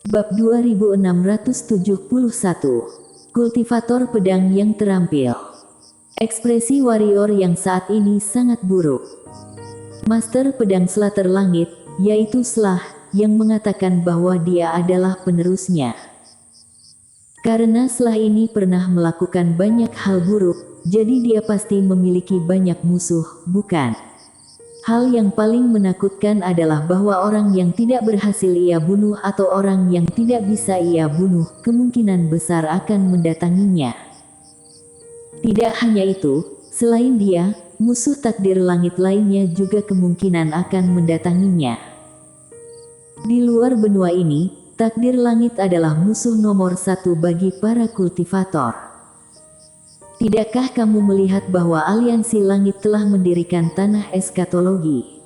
Bab 2671. Kultivator pedang yang terampil. Ekspresi warrior yang saat ini sangat buruk. Master pedang Slater Langit, yaitu Slah, yang mengatakan bahwa dia adalah penerusnya. Karena Slah ini pernah melakukan banyak hal buruk, jadi dia pasti memiliki banyak musuh, bukan? Hal yang paling menakutkan adalah bahwa orang yang tidak berhasil ia bunuh atau orang yang tidak bisa ia bunuh, kemungkinan besar akan mendatanginya. Tidak hanya itu, selain dia, musuh takdir langit lainnya juga kemungkinan akan mendatanginya. Di luar benua ini, takdir langit adalah musuh nomor satu bagi para kultivator. Tidakkah kamu melihat bahwa aliansi langit telah mendirikan tanah eskatologi?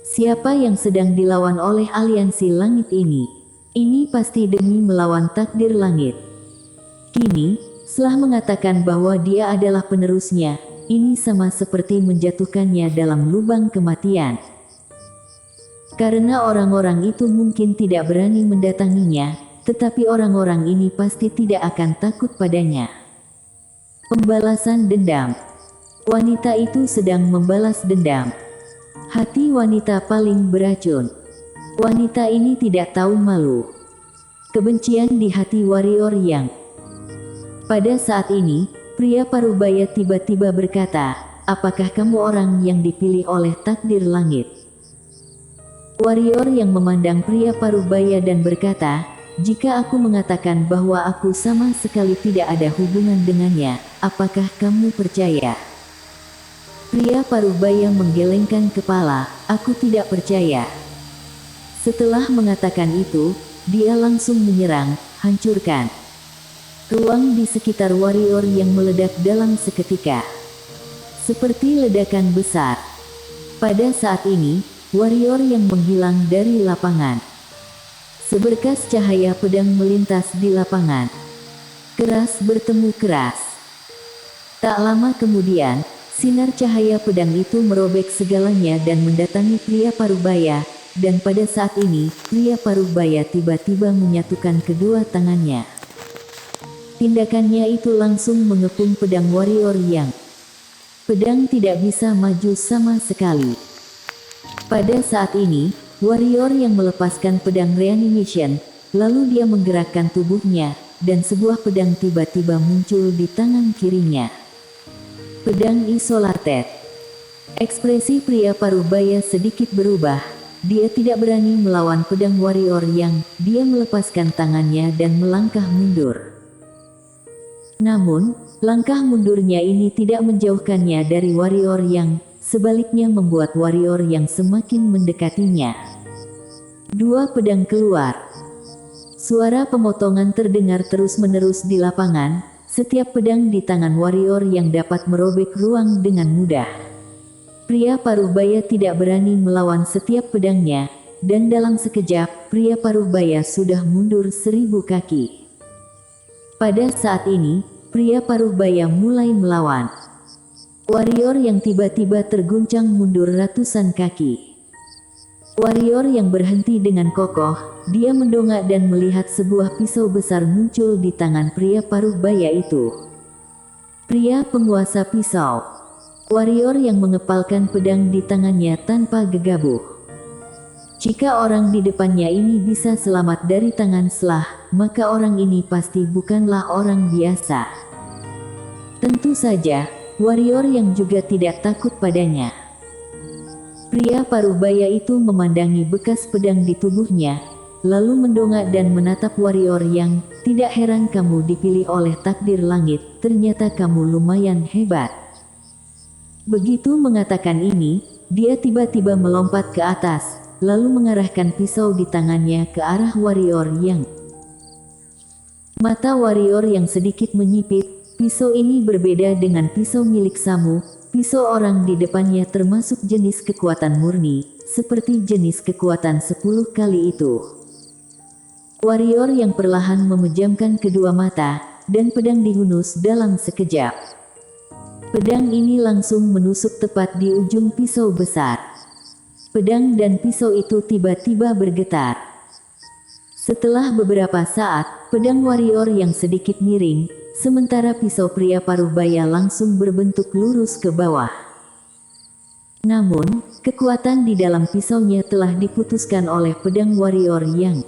Siapa yang sedang dilawan oleh aliansi langit ini? Ini pasti demi melawan takdir langit. Kini, Slah mengatakan bahwa dia adalah penerusnya. Ini sama seperti menjatuhkannya dalam lubang kematian. Karena orang-orang itu mungkin tidak berani mendatanginya, tetapi orang-orang ini pasti tidak akan takut padanya. Pembalasan dendam. Wanita itu sedang membalas dendam. Hati wanita paling beracun. Wanita ini tidak tahu malu. Kebencian di hati warrior yang. Pada saat ini, pria parubaya tiba-tiba berkata, "Apakah kamu orang yang dipilih oleh takdir langit?" Warrior yang memandang pria parubaya dan berkata, "Jika aku mengatakan bahwa aku sama sekali tidak ada hubungan dengannya, apakah kamu percaya?" Pria parubaya menggelengkan kepala, "Aku tidak percaya." Setelah mengatakan itu, dia langsung menyerang, hancurkan ruang di sekitar warrior yang meledak dalam seketika. Seperti ledakan besar. Pada saat ini, warrior yang menghilang dari lapangan. Seberkas cahaya pedang melintas di lapangan. Keras bertemu keras. Tak lama kemudian, sinar cahaya pedang itu merobek segalanya dan mendatangi pria parubaya, dan pada saat ini, pria parubaya tiba-tiba menyatukan kedua tangannya. Tindakannya itu langsung mengepung pedang warrior yang. Pedang tidak bisa maju sama sekali. Pada saat ini, warrior yang melepaskan pedang reanimation, lalu dia menggerakkan tubuhnya, dan sebuah pedang tiba-tiba muncul di tangan kirinya. Pedang isolated. Ekspresi pria parubaya sedikit berubah. Dia tidak berani melawan pedang warrior yang. Dia melepaskan tangannya dan melangkah mundur. Namun, langkah mundurnya ini tidak menjauhkannya dari warrior yang. Sebaliknya membuat warrior yang semakin mendekatinya. Dua pedang keluar. Suara pemotongan terdengar terus-menerus di lapangan. Setiap pedang di tangan warrior yang dapat merobek ruang dengan mudah. Pria parubaya tidak berani melawan setiap pedangnya, dan dalam sekejap, pria parubaya sudah mundur 1000 kaki. Pada saat ini, pria parubaya mulai melawan. Warrior yang tiba-tiba terguncang mundur ratusan kaki. Warrior yang berhenti dengan kokoh, dia mendongak dan melihat sebuah pisau besar muncul di tangan pria parubaya itu. Pria penguasa pisau. Warrior yang mengepalkan pedang di tangannya tanpa gegabah. Jika orang di depannya ini bisa selamat dari tangan Slah, maka orang ini pasti bukanlah orang biasa. Tentu saja, warrior yang juga tidak takut padanya. Pria parubaya itu memandangi bekas pedang di tubuhnya, lalu mendongak dan menatap warrior yang. "Tidak heran kamu dipilih oleh takdir langit, ternyata kamu lumayan hebat." Begitu mengatakan ini, dia tiba-tiba melompat ke atas, lalu mengarahkan pisau di tangannya ke arah warrior yang. Mata warrior yang sedikit menyipit. Pisau ini berbeda dengan pisau milik Samu. Pisau orang di depannya termasuk jenis kekuatan murni, seperti jenis kekuatan 10 kali itu. Warrior yang perlahan memejamkan kedua mata, dan pedang dihunus dalam sekejap. Pedang ini langsung menusuk tepat di ujung pisau besar. Pedang dan pisau itu tiba-tiba bergetar. Setelah beberapa saat, pedang warrior yang sedikit miring, sementara pisau pria Parubaya langsung berbentuk lurus ke bawah. Namun, kekuatan di dalam pisaunya telah diputuskan oleh pedang warrior yang.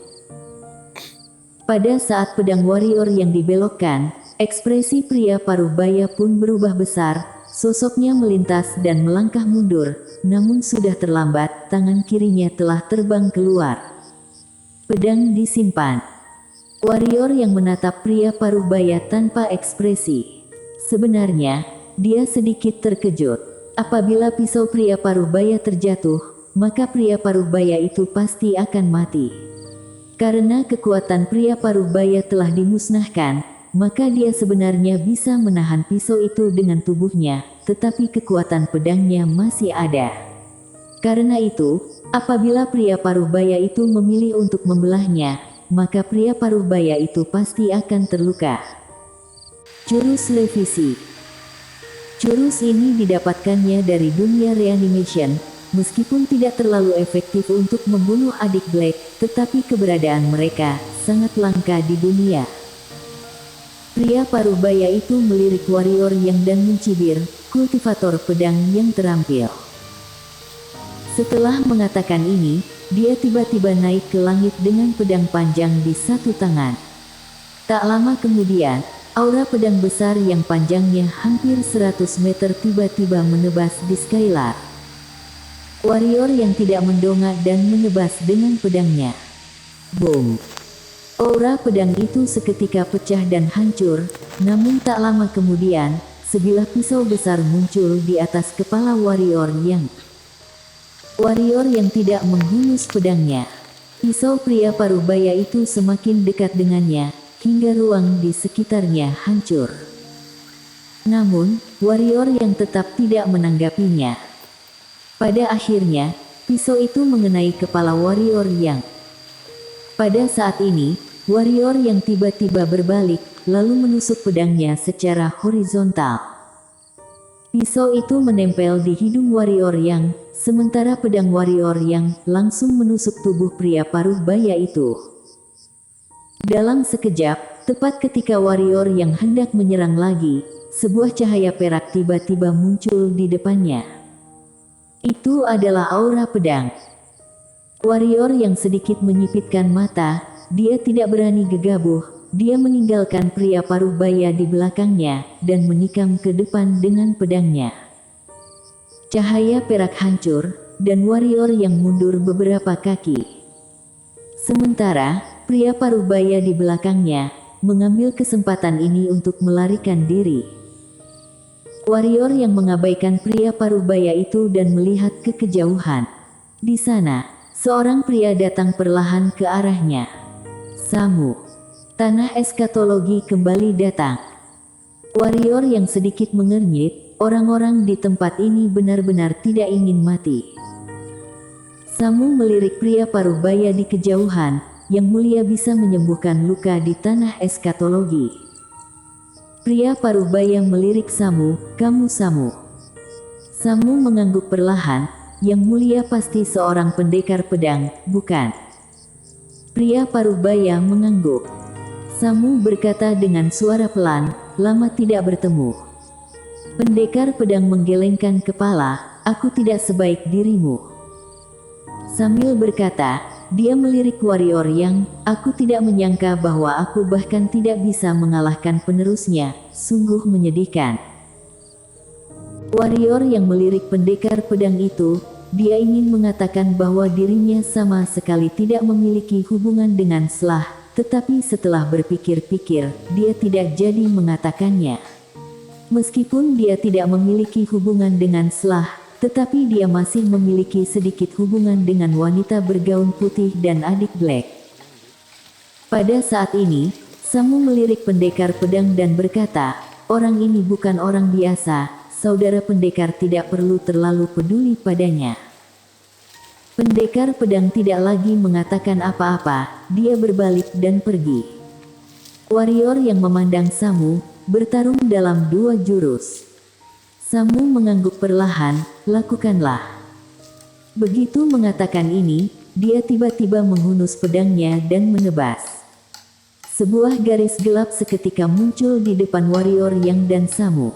Pada saat pedang warrior yang dibelokkan, ekspresi pria Parubaya pun berubah besar, sosoknya melintas dan melangkah mundur, namun sudah terlambat, tangan kirinya telah terbang keluar. Pedang disimpan. Warrior yang menatap pria Parubaya tanpa ekspresi. Sebenarnya, dia sedikit terkejut. Apabila pisau pria Parubaya terjatuh, maka pria Parubaya itu pasti akan mati. Karena kekuatan pria Parubaya telah dimusnahkan, maka dia sebenarnya bisa menahan pisau itu dengan tubuhnya, tetapi kekuatan pedangnya masih ada. Karena itu, apabila pria Parubaya itu memilih untuk membelahnya, maka pria Parubaya itu pasti akan terluka. Jurus revisi. Jurus ini didapatkannya dari dunia reanimation, meskipun tidak terlalu efektif untuk membunuh adik Black, tetapi keberadaan mereka sangat langka di dunia. Pria Parubaya itu melirik warrior yang dan mencibir, kultivator pedang yang terampil. Setelah mengatakan ini, dia tiba-tiba naik ke langit dengan pedang panjang di satu tangan. Tak lama kemudian, aura pedang besar yang panjangnya hampir 100 meter tiba-tiba menebas di Skylar. Warrior yang tidak mendongak dan menebas dengan pedangnya. Boom! Aura pedang itu seketika pecah dan hancur, namun tak lama kemudian, sebilah pisau besar muncul di atas kepala warrior yang tidak menghunus pedangnya. Pisau pria Parubaya itu semakin dekat dengannya, hingga ruang di sekitarnya hancur. Namun, warrior yang tetap tidak menanggapinya. Pada akhirnya, pisau itu mengenai kepala warrior yang. Pada saat ini, warrior yang tiba-tiba berbalik, lalu menusuk pedangnya secara horizontal. Pisau itu menempel di hidung warrior yang, sementara pedang warrior yang langsung menusuk tubuh pria Parubaya itu. Dalam sekejap, tepat ketika warrior yang hendak menyerang lagi, sebuah cahaya perak tiba-tiba muncul di depannya. Itu adalah aura pedang. Warrior yang sedikit menyipitkan mata, dia tidak berani gegabah. Dia meninggalkan pria Parubaya di belakangnya, dan menikam ke depan dengan pedangnya. Cahaya perak hancur, dan warrior yang mundur beberapa kaki. Sementara, pria Parubaya di belakangnya, mengambil kesempatan ini untuk melarikan diri. Warrior yang mengabaikan pria Parubaya itu dan melihat ke kejauhan. Di sana, seorang pria datang perlahan ke arahnya. Samu. Tanah eskatologi kembali datang. Warrior yang sedikit mengernyit, orang-orang di tempat ini benar-benar tidak ingin mati. Samu melirik pria Parubaya di kejauhan, yang mulia bisa menyembuhkan luka di tanah eskatologi. Pria Parubaya melirik Samu, kamu Samu. Samu mengangguk perlahan, yang mulia pasti seorang pendekar pedang, bukan? Pria Parubaya mengangguk. Samu berkata dengan suara pelan, lama tidak bertemu. Pendekar pedang menggelengkan kepala, aku tidak sebaik dirimu. Sambil berkata, dia melirik warrior yang, aku tidak menyangka bahwa aku bahkan tidak bisa mengalahkan penerusnya, sungguh menyedihkan. Warrior yang melirik pendekar pedang itu, dia ingin mengatakan bahwa dirinya sama sekali tidak memiliki hubungan dengan Selah. Tetapi setelah berpikir-pikir, dia tidak jadi mengatakannya. Meskipun dia tidak memiliki hubungan dengan Selah, tetapi dia masih memiliki sedikit hubungan dengan wanita bergaun putih dan adik Black. Pada saat ini, Samu melirik pendekar pedang dan berkata, orang ini bukan orang biasa, saudara pendekar tidak perlu terlalu peduli padanya. Pendekar pedang tidak lagi mengatakan apa-apa, dia berbalik dan pergi. Warrior yang memandang Samu, bertarung dalam 2 jurus. Samu mengangguk perlahan, lakukanlah. Begitu mengatakan ini, dia tiba-tiba menghunus pedangnya dan menebas. Sebuah garis gelap seketika muncul di depan warrior Yang dan Samu.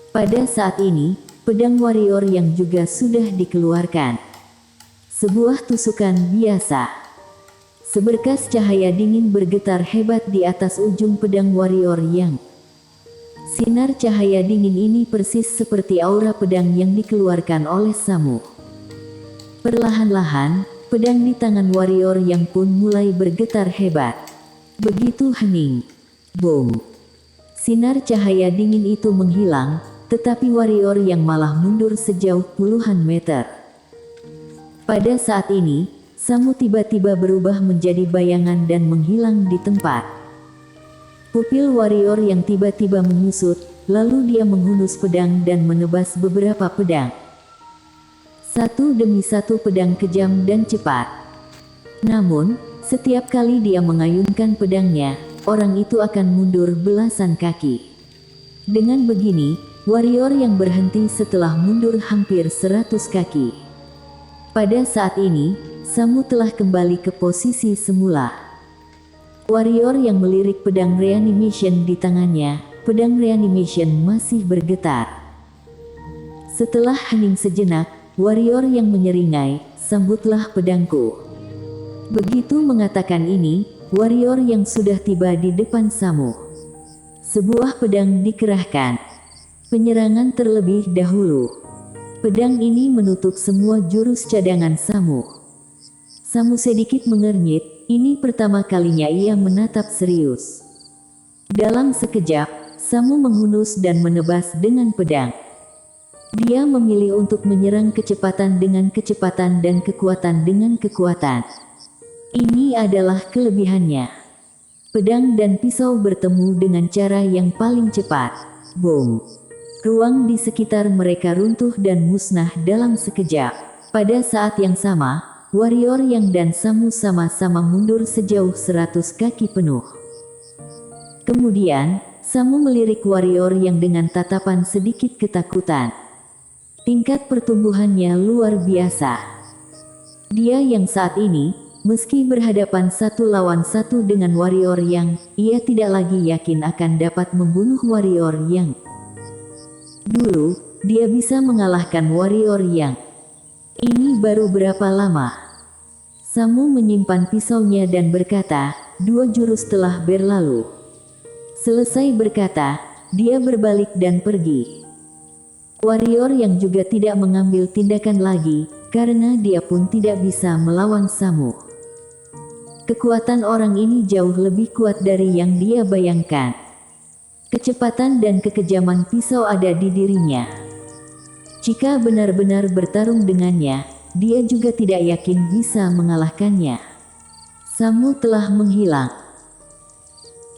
Pada saat ini, pedang warrior Yang juga sudah dikeluarkan. Sebuah tusukan biasa. Seberkas cahaya dingin bergetar hebat di atas ujung pedang warrior Yang. Sinar cahaya dingin ini persis seperti aura pedang yang dikeluarkan oleh Samu. Perlahan-lahan, pedang di tangan warrior Yang pun mulai bergetar hebat. Begitu hening. Boom. Sinar cahaya dingin itu menghilang, tetapi warrior Yang malah mundur sejauh puluhan meter. Pada saat ini, Samu tiba-tiba berubah menjadi bayangan dan menghilang di tempat. Pupil warrior Yang tiba-tiba menyusut, lalu dia menghunus pedang dan menebas beberapa pedang. Satu demi satu pedang kejam dan cepat. Namun, setiap kali dia mengayunkan pedangnya, orang itu akan mundur belasan kaki. Dengan begini, warrior Yang berhenti setelah mundur hampir 100 kaki. Pada saat ini, Samu telah kembali ke posisi semula. Warrior Yang melirik pedang reanimation di tangannya, pedang reanimation masih bergetar. Setelah hening sejenak, warrior Yang menyeringai, "Sambutlah pedangku." Begitu mengatakan ini, warrior Yang sudah tiba di depan Samu. Sebuah pedang dikerahkan. Penyerangan terlebih dahulu. Pedang ini menutup semua jurus cadangan Samu. Samu sedikit mengernyit, ini pertama kalinya ia menatap serius. Dalam sekejap, Samu menghunus dan menebas dengan pedang. Dia memilih untuk menyerang kecepatan dengan kecepatan dan kekuatan dengan kekuatan. Ini adalah kelebihannya. Pedang dan pisau bertemu dengan cara yang paling cepat. Boom. Ruang di sekitar mereka runtuh dan musnah dalam sekejap. Pada saat yang sama, warrior Yang dan Samu sama-sama mundur sejauh 100 kaki penuh. Kemudian, Samu melirik warrior Yang dengan tatapan sedikit ketakutan. Tingkat pertumbuhannya luar biasa. Dia yang saat ini, meski berhadapan satu lawan satu dengan warrior Yang, ia tidak lagi yakin akan dapat membunuh warrior Yang. Dulu, dia bisa mengalahkan warrior Yang. Ini baru berapa lama? Samu menyimpan pisaunya dan berkata, 2 jurus telah berlalu. Selesai berkata, dia berbalik dan pergi. Warrior Yang juga tidak mengambil tindakan lagi, karena dia pun tidak bisa melawan Samu. Kekuatan orang ini jauh lebih kuat dari yang dia bayangkan. Kecepatan dan kekejaman pisau ada di dirinya. Jika benar-benar bertarung dengannya, dia juga tidak yakin bisa mengalahkannya. Samu telah menghilang.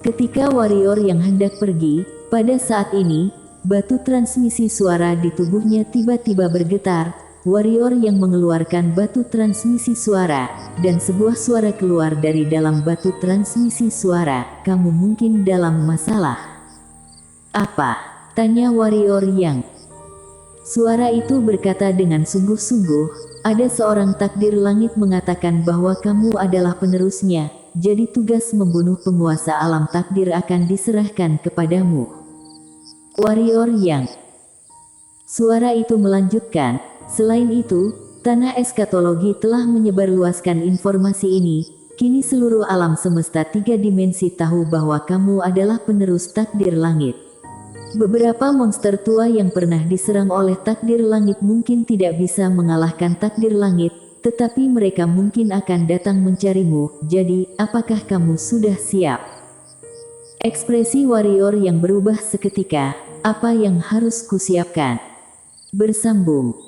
Ketika warrior Yang hendak pergi, pada saat ini, batu transmisi suara di tubuhnya tiba-tiba bergetar. Warrior Yang mengeluarkan batu transmisi suara, dan sebuah suara keluar dari dalam batu transmisi suara. "Kamu mungkin dalam masalah." "Apa?" tanya warrior Yang. Suara itu berkata dengan sungguh-sungguh, "Ada seorang takdir langit mengatakan bahwa kamu adalah penerusnya, jadi tugas membunuh penguasa alam takdir akan diserahkan kepadamu." Warrior Yang. Suara itu melanjutkan, "Selain itu, tanah eskatologi telah menyebarluaskan informasi ini. Kini seluruh alam semesta 3 dimensi tahu bahwa kamu adalah penerus takdir langit. Beberapa monster tua yang pernah diserang oleh takdir langit mungkin tidak bisa mengalahkan takdir langit, tetapi mereka mungkin akan datang mencarimu. Jadi, apakah kamu sudah siap?" Ekspresi warrior Yang berubah seketika. "Apa yang harus kusiapkan?" Bersambung.